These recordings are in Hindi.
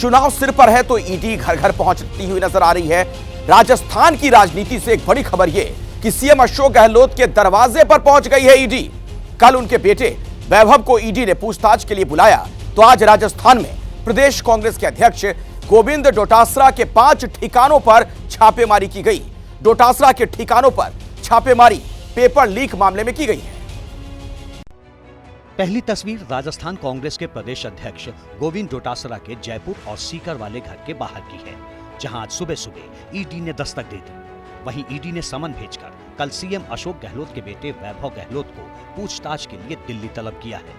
चुनाव सिर पर है तो ईडी घर घर पहुंचती हुई नजर आ रही है। राजस्थान की राजनीति से एक बड़ी खबर यह कि सीएम अशोक गहलोत के दरवाजे पर पहुंच गई है ईडी। कल उनके बेटे वैभव को ईडी ने पूछताछ के लिए बुलाया तो आज राजस्थान में प्रदेश कांग्रेस के अध्यक्ष गोविंद डोटासरा के 5 ठिकानों पर छापेमारी की गई। डोटासरा के ठिकानों पर छापेमारी पेपर लीक मामले में की गई है। पहली तस्वीर राजस्थान कांग्रेस के प्रदेश अध्यक्ष गोविंद डोटासरा के जयपुर और सीकर वाले घर के बाहर की है, जहां आज सुबह सुबह ईडी ने दस्तक दे दी। वहीं ईडी ने समन भेजकर कल सीएम अशोक गहलोत के बेटे वैभव गहलोत को पूछताछ के लिए दिल्ली तलब किया है।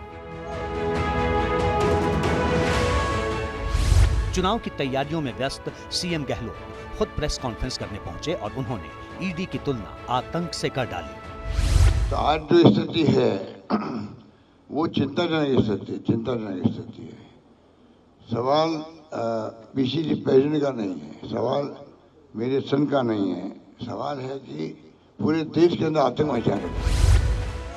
चुनाव की तैयारियों में व्यस्त सीएम गहलोत खुद प्रेस कॉन्फ्रेंस करने पहुंचे और उन्होंने ईडी की तुलना आतंक से कर डाली। तो आज जो स्थिति है वो चिंताजनक स्थिति है। सवाल पीसीसी प्रेसिडेंट का नहीं है, सवाल मेरे सन का नहीं है, सवाल है कि पूरे देश के अंदर आतंक मचा है।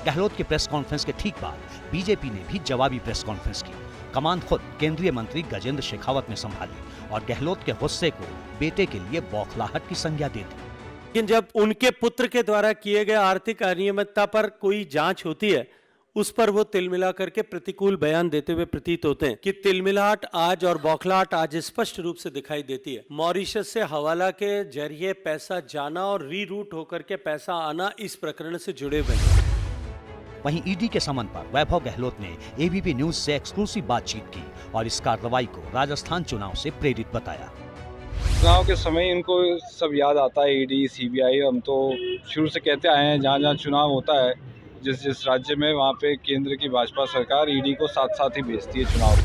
गहलोत के प्रेस कॉन्फ्रेंस के ठीक बाद बीजेपी ने भी जवाबी प्रेस कॉन्फ्रेंस की। कमान खुद केंद्रीय मंत्री गजेंद्र शेखावत ने संभाली और गहलोत के गुस्से को बेटे के लिए बौखलाहट की संज्ञा दे दी। लेकिन जब उनके पुत्र के द्वारा किए गए आर्थिक अनियमितता पर कोई जांच होती है, उस पर वो तिलमिला करके प्रतिकूल बयान देते हुए प्रतीत होते हैं कि तिलमिलाहट आज और बौखलाहट आज स्पष्ट रूप से दिखाई देती है। मॉरिशस से हवाला के जरिए पैसा जाना और रीरूट होकर के पैसा आना इस प्रकरण से जुड़े हुए हैं। वहीं ईडी के समन पर वैभव गहलोत ने एबीपी न्यूज से एक्सक्लूसिव बातचीत की और इस कार्रवाई को राजस्थान चुनाव से प्रेरित बताया। चुनाव के समय इनको सब याद आता है, ईडी सीबीआई। हम तो शुरू से कहते आए हैं जहाँ जहाँ चुनाव होता है जिस राज्य में, वहाँ पे केंद्र की भाजपा सरकार ईडी को साथ साथ ही भेजती है चुनाव।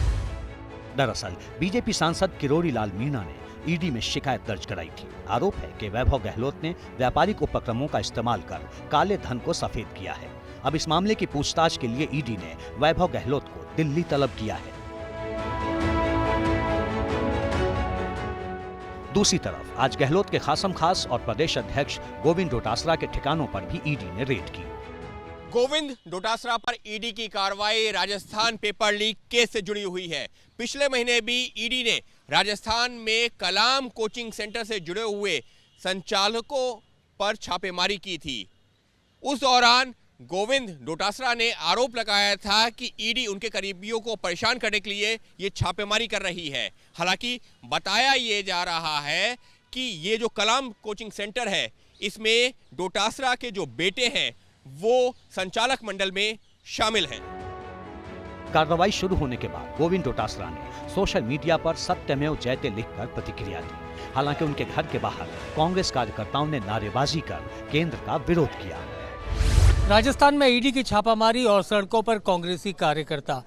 दरअसल बीजेपी सांसद किरोड़ी लाल मीणा ने ईडी में शिकायत दर्ज कराई थी। आरोप है कि वैभव गहलोत ने व्यापारिक उपक्रमों का इस्तेमाल कर काले धन को सफेद किया है। अब इस मामले की पूछताछ के लिए ईडी ने वैभव गहलोत को दिल्ली तलब किया है। दूसरी तरफ आज गहलोत के खासम खास और प्रदेश अध्यक्ष गोविंद डोटासरा के ठिकानों पर भी ईडी ने रेड की। गोविंद डोटासरा पर ईडी की कार्रवाई राजस्थान पेपर लीक केस से जुड़ी हुई है। पिछले महीने भी ईडी ने राजस्थान में कलाम कोचिंग सेंटर से जुड़े हुए संचालकों पर छापेमारी की थी। उस दौरान गोविंद डोटासरा ने आरोप लगाया था कि ईडी उनके करीबियों को परेशान करने के लिए ये छापेमारी कर रही है। हालांकि बताया ये जा रहा है कि ये जो कलाम कोचिंग सेंटर है, इसमें डोटासरा के जो बेटे हैं वो संचालक मंडल में शामिल हैं। कार्रवाई शुरू होने के बाद गोविंद डोटासरा ने सोशल मीडिया पर सत्यमेव जयते लिखकर प्रतिक्रिया दी। हालांकि उनके घर के बाहर कांग्रेस कार्यकर्ताओं ने नारेबाजी कर केंद्र का विरोध किया। राजस्थान में ईडी की छापामारी और सड़कों पर कांग्रेसी कार्यकर्ता।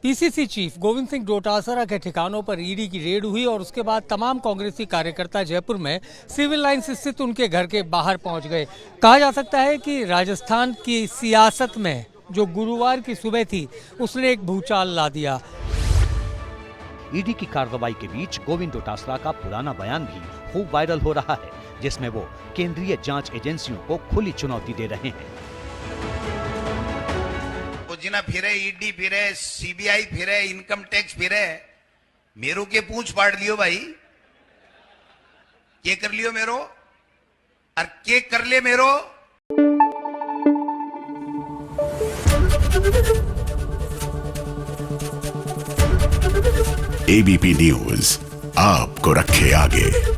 पीसीसी चीफ गोविंद सिंह डोटासरा के ठिकानों पर ईडी की रेड हुई और उसके बाद तमाम कांग्रेसी कार्यकर्ता जयपुर में सिविल लाइंस स्थित उनके घर के बाहर पहुंच गए। कहा जा सकता है कि राजस्थान की सियासत में जो गुरुवार की सुबह थी, उसने एक भूचाल ला दिया। ईडी की कार्रवाई के बीच गोविंद डोटासरा का पुराना बयान भी खूब वायरल हो रहा है, जिसमें वो केंद्रीय जांच एजेंसियों को खुली चुनौती दे रहे हैं। जिना फिरे, ईडी फिरे, सीबीआई फिरे, इनकम टैक्स फिरे, मेरो के पूछ पाड़ लियो भाई, के कर लियो मेरो और के कर ले मेरो। एबीपी न्यूज आपको रखे आगे।